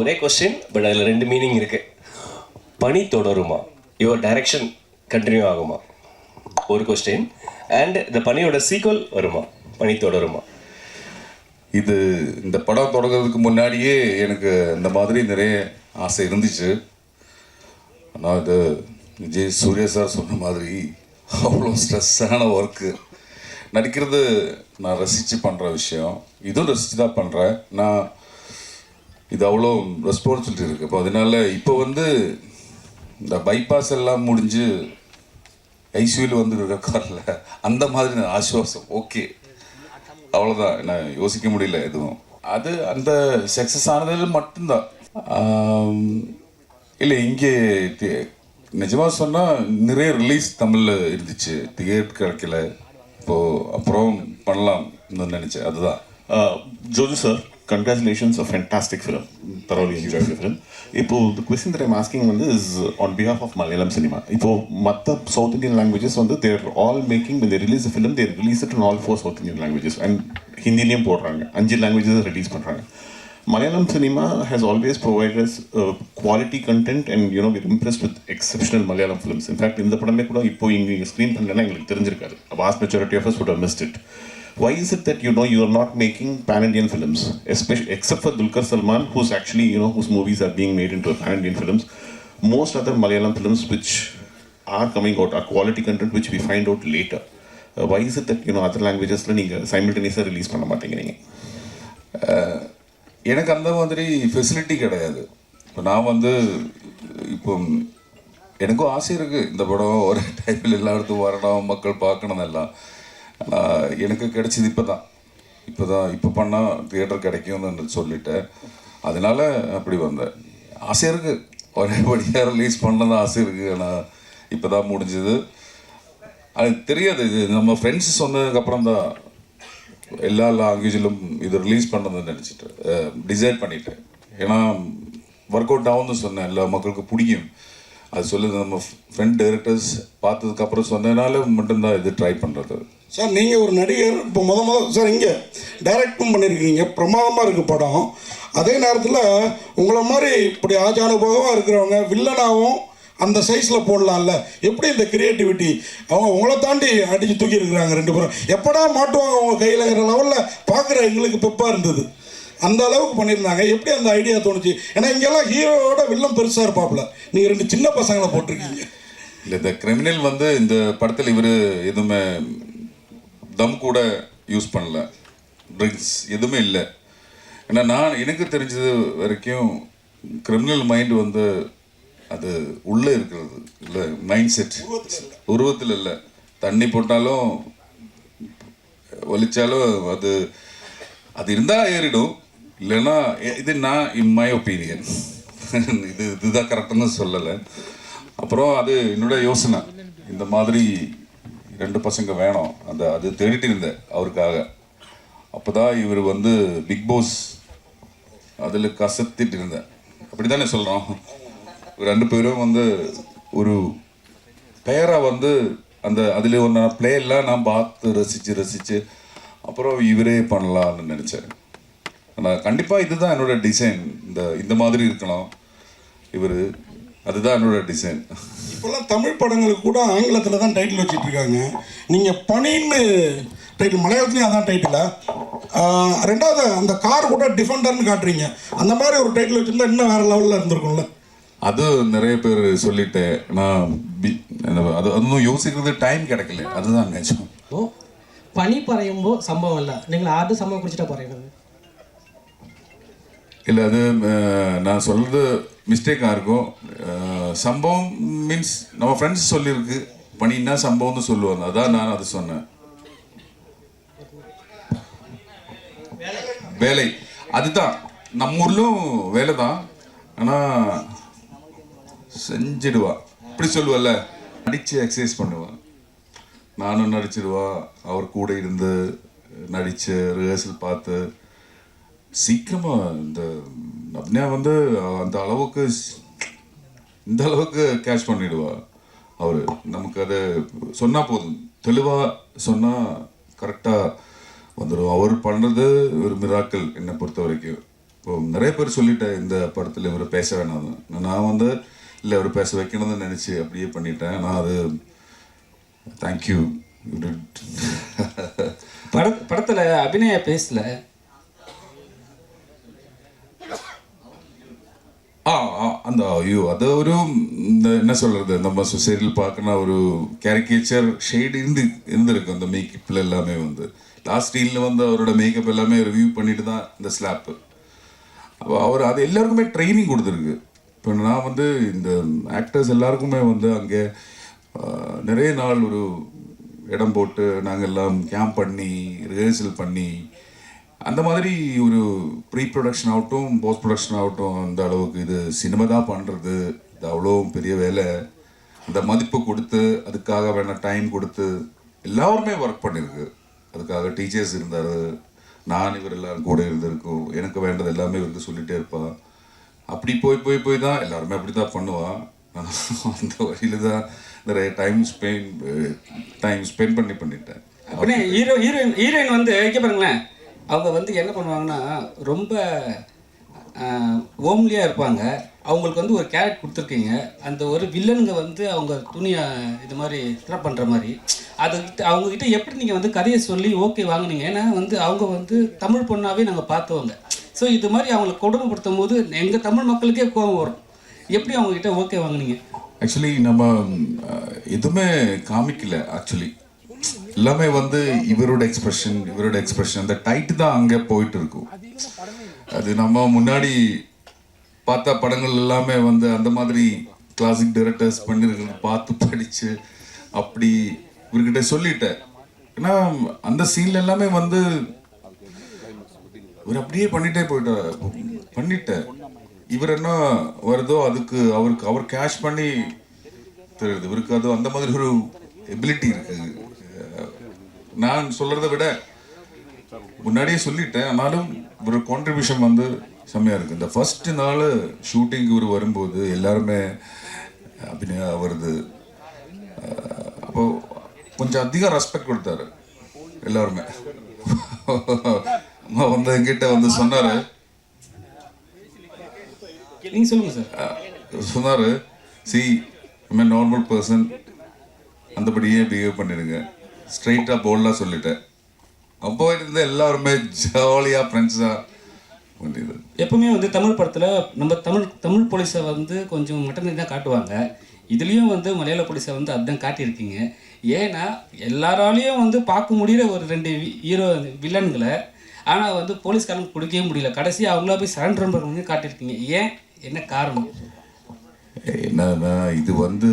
ஒரே question, but அதில் 2 meaning இருக்குது. பணி தொடருமா, யுவர் டைரக்ஷன் கண்டினியூ ஆகுமா, ஒரு கொஸ்டின். அண்ட் இந்த பணியோட சீக்வல் வருமா, பணி தொடருமா? இது இந்த படம் தொடங்குறதுக்கு முன்னாடியே எனக்கு இந்த மாதிரி நிறைய ஆசை இருந்துச்சு. ஆனால் இது விஜய் சூர்யா சார் சொன்ன மாதிரி அவ்வளோ ஸ்ட்ரெஸ்ஸான ஒர்க்கு. நடிக்கிறது நான் ரசித்து பண்ணுற விஷயம், இதுவும் ரசித்து தான் பண்ணுறேன். நான் இது அவ்வளோ ரெஸ்பான்சிபிலிட்டி இருக்குது. இப்போ அதனால இப்போ இந்த பைபாஸ் எல்லாம் முடிஞ்சு ஐசியூவில் இருக்கார்ல, அந்த மாதிரி ஆசுவாசம். ஓகே, அவ்வளோதான். என்ன யோசிக்க முடியல எதுவும். அது அந்த சக்ஸஸ் ஆனது மட்டும்தான். இல்லை, இங்கே நிஜமாக சொன்னால் நிறைய ரிலீஸ் தமிழில் இருந்துச்சு, தியேட்டர் கிடைக்கல. இப்போது அப்புறம் பண்ணலாம்னு நினச்சேன், அதுதான். Jojo sir, congratulations, a fantastic film. Thoroughly enjoyed the film. Now, the question that I'm asking is on behalf of Malayalam cinema. Now, matta South Indian languages, they're all making, when they release a film, they release it in all 4 South Indian languages. And Hindi liyum podranga, 5 languages release பண்றாங்க. Malayalam cinema has always provided us quality content, and we're impressed with exceptional Malayalam films. In fact, இந்த படமே கூட இப்போ இங்க screen பண்ணலன்னா எங்களுக்கு தெரிஞ்சிருக்காது. A vast majority of us would have missed it. Why is it that you are not making pan-Indian films, especially except for Dulquer Salmaan, who's actually whose movies are being made into pan-Indian films? Most other Malayalam films which are coming out are quality content which we find out later. Why is it that other languages நீங்க simultaneously release பண்ண மாட்டேங்கிறீங்க? எனக்கு அந்த மாதிரி facility கிடையாது. இப்போ நான் இப்போ எனக்கும் ஆசை இருக்குது, இந்த படம் ஒரு டைப்பில் எல்லா இடத்துக்கும் வரணும், மக்கள் பார்க்கணும் எல்லாம். ஆனால் எனக்கு கிடைச்சது இப்போ பண்ணால் தியேட்டர் கிடைக்கும்னு சொல்லிட்டேன். அதனால அப்படி வந்தேன். ஆசை இருக்குது, ஒரேபடியாக ரிலீஸ் பண்ணதான் ஆசை இருக்குது. ஆனால் இப்போ தான் முடிஞ்சது. அது தெரியாது, இது நம்ம ஃப்ரெண்ட்ஸ் சொன்னதுக்கப்புறம் தான் எல்லா லாங்குவேஜிலும் இது ரிலீஸ் பண்ணதுன்னு நினச்சிட்டு டிசைட் பண்ணிட்டேன். ஏன்னா ஒர்க் அவுட் ஆகும்னு சொன்னேன், எல்லா மக்களுக்கு பிடிக்கும் அது சொல்லுது. நம்ம ஃப்ரெண்ட் டைரக்டர்ஸ் பார்த்ததுக்கப்புறம் சொன்னதுனால மட்டும்தான் இது ட்ரை பண்ணுறது. சார், நீங்கள் ஒரு நடிகர், இப்போ முதல் சார் இங்கே டைரக்டும் பண்ணியிருக்கிறீங்க, பிரமாதமாக இருக்குது படம். அதே நேரத்தில் உங்களை மாதிரி இப்படி ஆஜானுபவமாக இருக்கிறவங்க வில்லனாகவும் அந்த சைஸில் போடலாம்ல, எப்படி இந்த கிரியேட்டிவிட்டி? அவங்க உங்களை தாண்டி அடித்து தூக்கி இருக்கிறாங்க 2 பேரும். எப்படா மாட்டுவாங்க அவங்க கையிலங்கிற லெவலில் பார்க்குற எங்களுக்கு பெப்பாக இருந்தது. அந்த அளவுக்கு பண்ணியிருந்தாங்க. எப்படி அந்த ஐடியா தோணுச்சு? ஏன்னா இங்கெல்லாம் ஹீரோவோட வில்லம் பெருசாக இருப்பாப்புல, நீங்கள் 2 சின்ன பசங்களை போட்டிருக்கீங்க. இல்லை, இந்த கிரிமினல் இந்த படத்தில் இவர் எதுவுமே தம் கூட யூஸ் பண்ணல, ட்ரிங்க்ஸ் எதுவுமே இல்லை. ஏன்னா எனக்கு தெரிஞ்சது வரைக்கும் கிரிமினல் மைண்டு அது உள்ளே இருக்கிறது இல்லை, மைண்ட் செட் உருவத்தில் இல்லை. தண்ணி போட்டாலும் ஒலிச்சாலும் அது இருந்தால் ஏறிடும், இல்லைன்னா இது நான் இன் மை ஒப்பீனியன் இதுதான் கரெக்டுன்னு சொல்லலை. அப்புறம் அது என்னோட யோசனை, இந்த மாதிரி 2 பசங்க வேணும், அது தேடிட்டு இருந்தேன் அவருக்காக. அப்போ தான் இவர் பிக் பாஸ் அதில் கசத்திட்டு இருந்தேன். அப்படி தானே சொல்கிறோம். 2 பேரும் ஒரு பெயராக அதில் ஒன்று பிளேயெல்லாம் நான் பார்த்து ரசித்து அப்புறம் இவரே பண்ணலான்னு நினச்சேன். ஆனால் கண்டிப்பாக இதுதான் என்னோட டிசைன், இந்த மாதிரி இருக்கலாம் இவர், அதுதான் என்னோட டிசைன். இப்போல்லாம் தமிழ் படங்களுக்கு கூட ஆங்கிலத்தில் தான் டைட்டில் வச்சுட்டு இருக்காங்க. நீங்கள் பணின்னு டைட்டில், மலையாளத்துலேயும் அதான் டைட்டிலா? 2வது அந்த கார் கூட டிஃபெண்டர்னு காட்டுறீங்க, அந்த மாதிரி ஒரு டைட்டில் வச்சுருந்தா இன்னும் வேறு லெவலில் இருந்திருக்கும்ல. அது நிறைய பேர் சொல்லிட்டேன். நான் அதுவும் யோசிக்கிறது டைம் கிடைக்கல, அதுதான் நிஜம். பனி பறையும்போ சம்பவம் இல்லை, நீங்கள் ஆடு சம்பவம் குடிச்சிட்டா பறையுது இல்லை. அது நான் சொல்கிறது மிஸ்டேக்காக இருக்கும். சம்பவம் மீன்ஸ் நம்ம ஃப்ரெண்ட்ஸ் சொல்லியிருக்கு, பனின்னா சம்பவம்னு சொல்லுவாங்க, அதான் நான் அது சொன்னேன். வேலை அதுதான், நம்ம ஊர்லும் வேலை தான். ஆனால் செஞ்சிடுவா, இப்படி சொல்லுவல்ல, நடித்து எக்ஸசைஸ் பண்ணுவான். நானும் நடிச்சிடுவா, அவர் கூட இருந்து நடித்து ரிஹர்சல் பார்த்து சீக்கிரமாக இந்த அப்னா அந்த அளவுக்கு இந்த அளவுக்கு கேட்ச் பண்ணிடுவா அவர். நமக்கு அதை சொன்னால் போதும், தெளிவாக சொன்னால் கரெக்டாக வந்துடும். அவர் பண்ணுறது ஒரு மிராக்கிள் என்னை பொறுத்த வரைக்கும். இப்போ நிறைய பேர் சொல்லிட்டேன் இந்த படத்தில் இவர் பேச வேணாம். நான் வந்து இல்லை இவர் பேச வைக்கணும்னு நினச்சி அப்படியே பண்ணிட்டேன். நான் அது தேங்க்யூ. படத்தில் அபிநயா பேசல. அந்த ஐயோ அது ஒரு இந்த என்ன சொல்கிறது, நம்ம சொசைட்டியில் பார்க்கணும் ஒரு கேரிகேச்சர் ஷேடு இருந்திருக்கு அந்த மேக்கப்பில் எல்லாமே. வந்து லாஸ்ட் சீனில் வந்து அவரோட மேக்கப் எல்லாமே ரிவ்யூ பண்ணிட்டு தான் இந்த ஸ்லாப்பு. அப்போ அவர் அது எல்லாருக்குமே ட்ரைனிங் கொடுத்துருக்கு. இப்போ நான் வந்து இந்த ஆக்டர்ஸ் எல்லாருக்குமே வந்து அங்கே நிறைய நாள் ஒரு இடம் போட்டு நாங்கள் எல்லாம் கேம்ப் பண்ணி ரிஹர்சல் பண்ணி அந்த மாதிரி ஒரு ப்ரீ ப்ரொடக்ஷன் ஆகட்டும் போஸ்ட் ப்ரொடக்ஷன் ஆகட்டும் அந்த அளவுக்கு இது சினிமா தான் பண்ணுறது. இது அவ்வளோ பெரிய வேலை. அந்த மதிப்பு கொடுத்து அதுக்காக வேணால் டைம் கொடுத்து எல்லாருமே ஒர்க் பண்ணியிருக்கு. அதுக்காக டீச்சர்ஸ் இருந்தார், நான் இவர் எல்லாரும் கூட இருந்திருக்கோம். எனக்கு வேண்டது எல்லாமே இவருக்கு சொல்லிகிட்டே இருப்பாள். அப்படி போய் தான் எல்லாருமே அப்படி தான் பண்ணுவான். அந்த வழியில் தான் நிறைய டைம் ஸ்பெண்ட் பண்ணிட்டேன். அப்படியே ஹீரோயின் வந்து இங்கே பாருங்களேன், அவங்க வந்து என்ன பண்ணுவாங்கன்னா ரொம்ப ஓம்லியாக இருப்பாங்க. அவங்களுக்கு வந்து ஒரு கேரக்டர் கொடுத்துருக்கீங்க. அந்த ஒரு வில்லனுங்க வந்து அவங்க துணியை இது மாதிரி ஸ்க்ராப் பண்ணுற மாதிரி அதுக்கிட்ட அவங்கக்கிட்ட எப்படி நீங்கள் வந்து கதையை சொல்லி ஓகே வாங்கினீங்க? ஏன்னா வந்து அவங்க வந்து தமிழ் பொண்ணாகவே நாங்கள் பார்த்தவங்க. ஸோ இது மாதிரி அவங்களை கொடுமைப்படுத்தும் போது எங்கள் தமிழ் மக்களுக்கே கோபம் வரும். எப்படி அவங்கக்கிட்ட ஓகே வாங்கினீங்க? ஆக்சுவலி நம்ம எதுவுமே காமிக்கல. ஆக்சுவலி எல்லாமே வந்து இவரோட எக்ஸ்பிரஷன் அந்த டைட்டு தான் அங்கே போயிட்டு இருக்கும். அது நம்ம முன்னாடி பார்த்த படங்கள் எல்லாமே வந்து அந்த மாதிரி கிளாசிக் டைரக்டர்ஸ் பண்ணிருக்கிறது பார்த்து படித்து அப்படி இவர்கிட்ட சொல்லிட்டேன். ஏன்னா அந்த சீன்ல எல்லாமே வந்து இவர் அப்படியே பண்ணிட்டேன். இவர் என்ன வருதோ அதுக்கு அவர் கேஷ் பண்ணி தெரியுது. இவருக்கு அது அந்த மாதிரி ஒரு எபிலிட்டி இருக்கு. நான் சொல்றதை விட முன்னாடியே சொல்லிட்டேன். ஆனாலும் ஒரு கான்ட்ரிபியூஷன் வந்து செம்மையா இருக்கு. இந்த ஃபர்ஸ்ட் நாள் ஷூட்டிங் இவர் வரும்போது எல்லாருமே அபிநயா வருது. அப்போ கொஞ்சம் அதிகம் ரெஸ்பெக்ட் கொடுத்தாரு எல்லாருமே. வந்து என்கிட்ட வந்து சொன்னாரு, நீங்கள் சொல்லுங்கள் சார். சொன்னாரு, see I'm a normal person, அந்தபடியே பிஹேவ் பண்ணிடுங்க, ஸ்ட்ரைட்டாக போல்டாக சொல்லிட்டேன். அப்போ இருந்த எல்லாருமே ஜாலியாக ஃப்ரெண்ட்ஸாக பண்ணிது. எப்பவுமே வந்து தமிழ் படத்தில் நம்ம தமிழ் போலீஸை வந்து கொஞ்சம் மட்டனி தான் காட்டுவாங்க. இதுலேயும் வந்து மலையாள போலீஸை வந்து அப்படிதான் காட்டியிருக்கீங்க. ஏன்னா எல்லாராலையும் வந்து பார்க்க முடிகிற ஒரு 2 ஹீரோ வில்லன்களை ஆனால் வந்து போலீஸ்காரங்க பிடிக்கவே முடியல. கடைசியாக அவங்களா போய் சரண்டர் பண்ணி காட்டியிருக்கீங்க. ஏன், என்ன காரணம்? என்னன்னா இது வந்து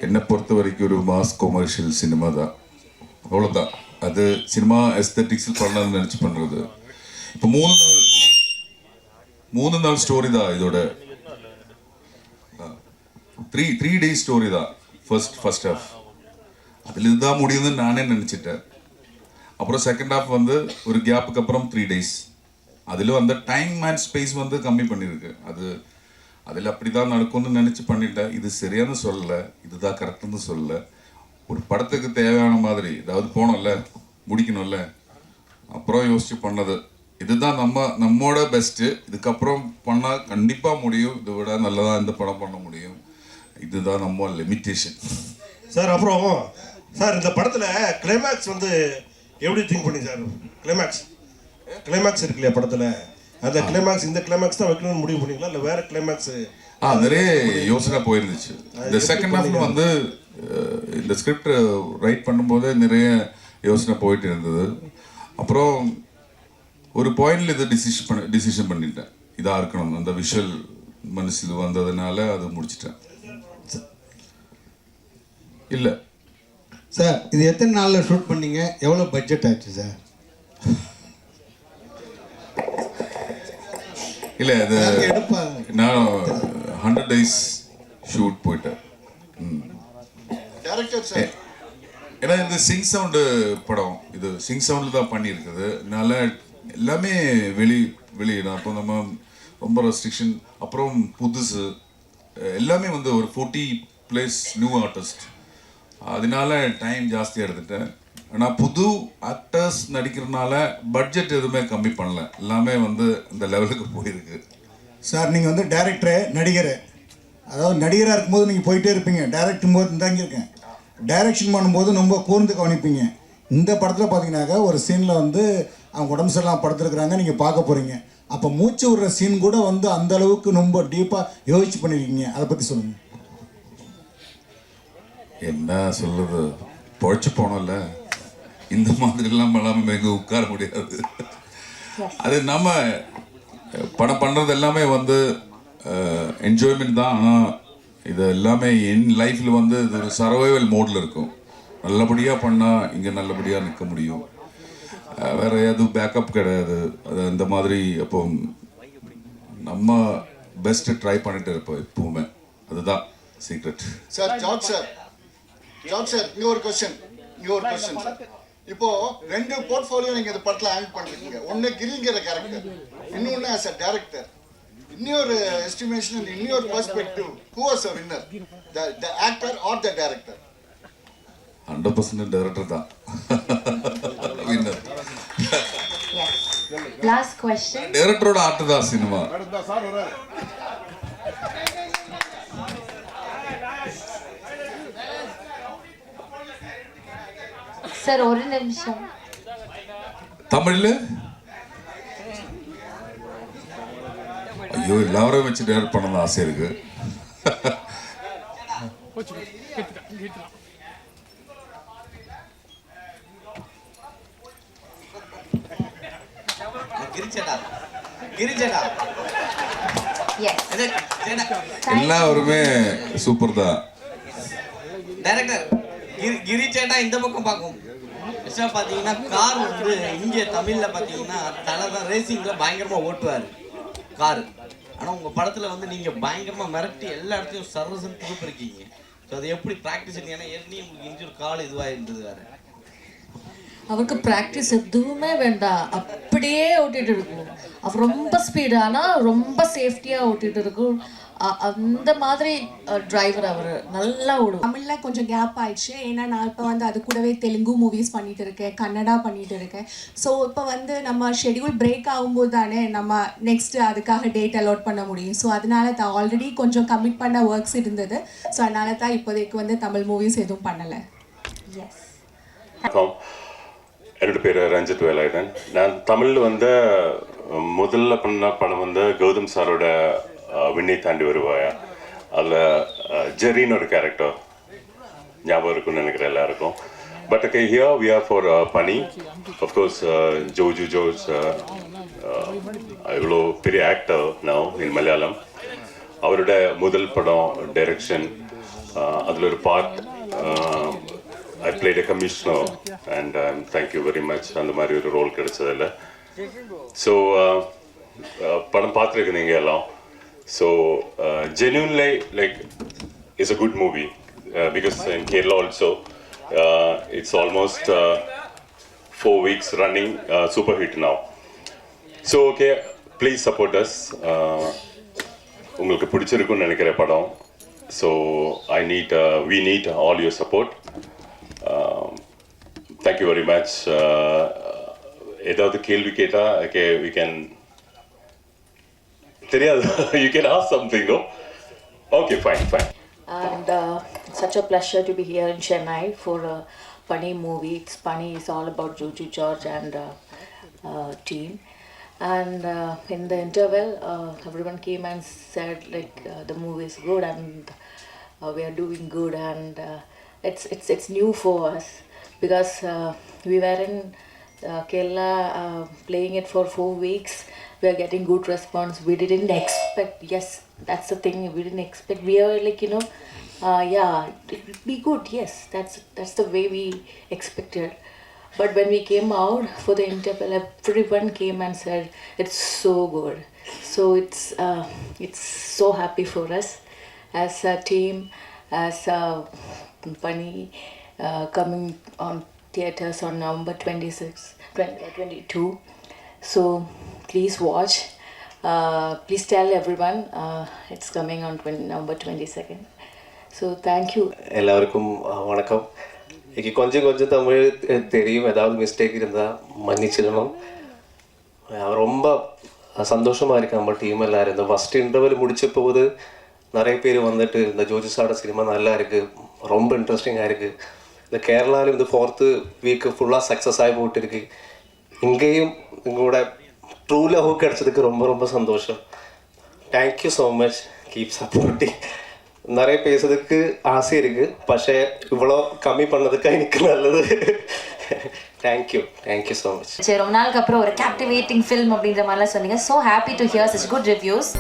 என்னை பொறுத்த வரைக்கும் ஒரு மாஸ் கொமர்ஷியல் சினிமா தான், அவ்வளோதான். அது சினிமா எஸ்தட்டிக்ஸில் பண்ணணும்னு நினச்சி பண்ணுறது. இப்போ 3 நாள் ஸ்டோரி தான் இதோட. 3 days ஸ்டோரி தான் ஃபர்ஸ்ட் ஹாஃப். அதில் இதுதான் முடியுதுன்னு நானே நினச்சிட்டேன். அப்புறம் செகண்ட் ஹாஃப் வந்து ஒரு கேப்புக்கு அப்புறம் 3 days. அதில் அந்த டைம் அண்ட் ஸ்பேஸ் வந்து கம்மி பண்ணியிருக்கு. அதில் அப்படி தான் நடக்கும்னு நினச்சி பண்ணிட்டேன். இது சரியானு சொல்லலை, இதுதான் கரெக்டுன்னு சொல்லலை. ஒரு படத்துக்கு தேவையான மாதிரி ஏதாவது போனோம்ல, முடிக்கணும்ல, அப்புறம் யோசிச்சு பண்ணது. இதுதான் நம்மோட பெஸ்ட்டு. இதுக்கப்புறம் பண்ணால் கண்டிப்பாக முடியும், இதை விட நல்லதாக இந்த படம் பண்ண முடியும். இதுதான் நம்ம லிமிட்டேஷன். சார் அப்புறம் சார் இந்த படத்தில் கிளைமேக்ஸ் வந்து எப்படி திங்க் பண்ணி சார்? கிளைமேக்ஸ் இருக்கு இல்லையா படத்தில், அந்த கிளைமேக்ஸ் இந்த கிளைமேக்ஸ் தான் வைக்கணும்னு முடிவு பண்ணிங்களா இல்லை வேற கிளைமேக்ஸ்? நிறைய யோசனை போயிருந்துச்சு. இந்த செகண்ட் ஹாஃப்ல வந்து இந்த ஸ்கிரிப்ட் ரைட் பண்ணும்போது நிறைய யோசனை போயிட்டு இருந்தது. அப்புறம் ஒரு பாயிண்ட்ல இதை டிசிஷன் பண்ணிட்டேன், இதாக இருக்கணும். அந்த விஷுவல் மனசில் வந்ததுனால அது முடிச்சிட்டேன். இல்லை சார், இது எத்தனை நாளில் ஷூட் பண்ணீங்க? எவ்வளோ பட்ஜெட் ஆச்சு சார்? இல்லை, அது நான் 100 days ஷூட் போயிட்டேன். ஏன்னா இந்த சிங் சவுண்டு படம், இது சிங் சவுண்டில் தான் பண்ணியிருக்குது. அதனால எல்லாமே வெளியிடும். அப்போ நம்ம ரொம்ப ரெஸ்ட்ரிக்ஷன், அப்புறம் புதுசு எல்லாமே வந்து ஒரு 40+ நியூ ஆர்டிஸ்ட். அதனால டைம் ஜாஸ்தியாக எடுத்துட்டேன். ஆனால் புது ஆக்டர்ஸ் நடிக்கிறதுனால பட்ஜெட் எதுவுமே கம்மி பண்ணல, எல்லாமே வந்து இந்த லெவலுக்கு போயிருக்கு. சார் நீங்கள் வந்து டேரக்டரு நடிகர், அதாவது நடிகராக இருக்கும்போது நீங்கள் போயிட்டே இருப்பீங்க, டைரக்டும் போது இந்தாங்க இருக்கேன், டைரக்ஷன் பண்ணும்போது ரொம்ப கூர்ந்து கவனிப்பீங்க. இந்த படத்தில் பார்த்தீங்கன்னாக்கா ஒரு சீனில் வந்து அவங்க உடம்பு சரியில்லாமல் படுத்துருக்குறாங்க, நீங்கள் பார்க்க போகிறீங்க. அப்போ மூச்சு விடுற சீன் கூட வந்து அந்த அளவுக்கு ரொம்ப டீப்பாக யோசிச்சு பண்ணியிருக்கீங்க, அதை பற்றி சொல்லுங்கள். என்ன சொல்லுது, பொழைச்சி போனோம்ல, இந்த மாதிரிலாம் பண்ணாமல் எங்கே உட்கார முடியாது. அது நம்ம படம் பண்ணுறது எல்லாமே வந்து என்ஜாய்மெண்ட் தான். ஆனால் இது எல்லாமே என் லைஃப்பில் வந்து இது ஒரு சர்வைவல் மோடில் இருக்கும். நல்லபடியாக பண்ணால் இங்கே நல்லபடியாக நிற்க முடியும், வேறு எதுவும் பேக்கப் கிடையாது. அது இந்த மாதிரி அப்போ நம்ம பெஸ்ட்டு ட்ரை பண்ணிட்டு இருப்போம் எப்பவுமே, அதுதான் சீக்ரெட். சார் ஜார்ஜ் சார் இங்கே ஒரு கொஸ்டின் சார். இப்போ 2 போர்ட்ஃபோலியோ நீங்கள் இந்த படத்தில் ஹேண்டில் பண்ணிருக்கீங்க. ஒன்று கிரிங்கிற கேரக்டர், இன்னொன்று ஆஸ் அ டேரக்டர். இன்னொரு எஸ்டிமேஷன் அண்ட் இன்னொரு perspective, who was a winner, the actor or the director? 100% director தான் வின்னர். Last question. டேரக்டரோட ஆர்ட் தான் சினிமா. சார் ஒரு நிமிஷம். தமிழ்ல ஐயோ எல்லாரும் வச்சு டேரக்ட் பண்ணணும் ஆசை இருக்கு. எல்லாருமே சூப்பர் தான். டைரக்டர் கிரி சேட்டா இந்த பக்கம் பார்க்கும் விஷயம் பார்த்தீங்கன்னா, கார் வந்து இங்கே தமிழில் பார்த்தீங்கன்னா தலை தான் ரேசிங்கில் பயங்கரமாக ஓட்டுவார் கார். ஆனால் உங்கள் படத்தில் வந்து நீங்கள் பயங்கரமாக மிரட்டி எல்லா இடத்தையும் சர்வசன் திருப்பிருக்கீங்க. ஸோ அது எப்படி ப்ராக்டிஸ்? ஏன்னா ஏற்கனவே உங்களுக்கு இன்ஜூர் கால் இதுவாக இருந்தது வேறு. அவருக்கு ப்ராக்டிஸ் எதுவுமே வேண்டாம், அப்படியே ஓட்டிகிட்டு இருக்கும். அவர் ரொம்ப ஸ்பீடு, ஆனால் ரொம்ப சேஃப்டியாக ஓட்டிகிட்டு இருக்கும். அந்த மாதிரி டிரைவர் அவர் நல்லா ஓடும். தமிழில் கொஞ்சம் கேப் ஆயிடுச்சு, ஏன்னா நான் இப்போ வந்து அது கூடவே தெலுங்கு மூவிஸ் பண்ணிட்டு இருக்கேன், கன்னடா பண்ணிட்டு இருக்கேன். ஸோ இப்போ வந்து நம்ம ஷெடியூல் பிரேக் ஆகும்போது தானே நம்ம நெக்ஸ்ட் அதுக்காக டேட் அலாட் பண்ண முடியும். ஸோ அதனால தான் ஆல்ரெடி கொஞ்சம் கமிட் பண்ண ஒர்க்ஸ் இருந்தது. ஸோ அதனால தான் இப்போதைக்கு வந்து தமிழ் மூவிஸ் எதுவும் பண்ணலை. எஸ். என்னோட பேர் ரஞ்சித் வேலாயுதன். நான் தமிழில் வந்து முதல்ல பண்ண படம் வந்து கௌதம் சாரோட விண்ணை தாண்டி வருவாயா. அதில் ஜெரின்னு ஒரு கேரக்டர் ஞாபகம் இருக்குன்னு நினைக்கிறேன் எல்லாருக்கும். But okay, here we are for Pani. Of course Joju Jose இவ்வளோ பெரிய ஆக்டர் நவ் இன் மலையாளம். அவரோட முதல் படம் டைரக்ஷன், அதில் ஒரு part I played a commissioner, and thank you very much. அந்த மாதிரி ஒரு ரோல் கிடைச்சதில்ல. ஸோ படம் பார்த்துருக்கு நீங்கள் எல்லாம். So genuinely like it's a good movie because in Kerala also it's almost 4 weeks running, super hit now. So okay, please support us. உங்களுக்கு பிடிச்சிருக்குன்னு நினைக்கிற படம். So we need all your support. Thank you very much. ஏதாவது கேள்வி கேட்டா okay, we can தெரியாது. You can ask something, no? Okay, fine. And such a pleasure to be here in Chennai for a funny movie. It's funny. It's all about Joju George and team. And in the interval, everyone came and said like the movie is good and we are doing good, and it's new for us because we were in Kerala playing it for 4 weeks. We are getting good response. We didn't expect. Yes, that's the thing. We didn't expect. We are like, you know, yeah, it will be good. Yes, that's the way we expected. But when we came out for the interval, everyone came and said it's so good. So it's so happy for us as a team, as Pani coming on theaters on November 22. So please watch. Please tell everyone it's coming on November 22nd. So thank you. எல்லாருக்கும் வணக்கம். எனக்கு கொஞ்சம் கொஞ்சம் தமிழ் தெரியும், ஏதாவது mistake இருந்தால் மன்னிச்சிடணும். ரொம்ப சந்தோஷமாக இருக்கு நம்ம டீம் எல்லாரும். இந்த ஃபஸ்ட் இன்டர்வல் முடிச்ச போது நிறைய பேர் வந்துட்டு இந்த ஜோஜி சாரோட சினிமா நல்லா இருக்குது, ரொம்ப இன்ட்ரெஸ்டிங்காக இருக்குது. இந்த கேரளாவில் இந்த 4th வீக்கு ஃபுல்லாக சக்ஸஸ் ஆகி போட்டுருக்கு. இங்கேயும் எங்களோட ட்ரூ லவ் கிடச்சதுக்கு ரொம்ப ரொம்ப சந்தோஷம். Thank you so much, keep supporting. நிறைய பேசுறதுக்கு ஆசை இருக்குது, பஷே இவ்வளோ கம்மி பண்ணதுக்கு எனக்கு நல்லது. Thank you so much. சரி, ரொம்ப நாளுக்கு அப்புறம் ஒரு கேப்டிவேட்டிங் ஃபில்ம் அப்படின்ற மாதிரிலாம் சொன்னீங்க. So happy to hear such good reviews.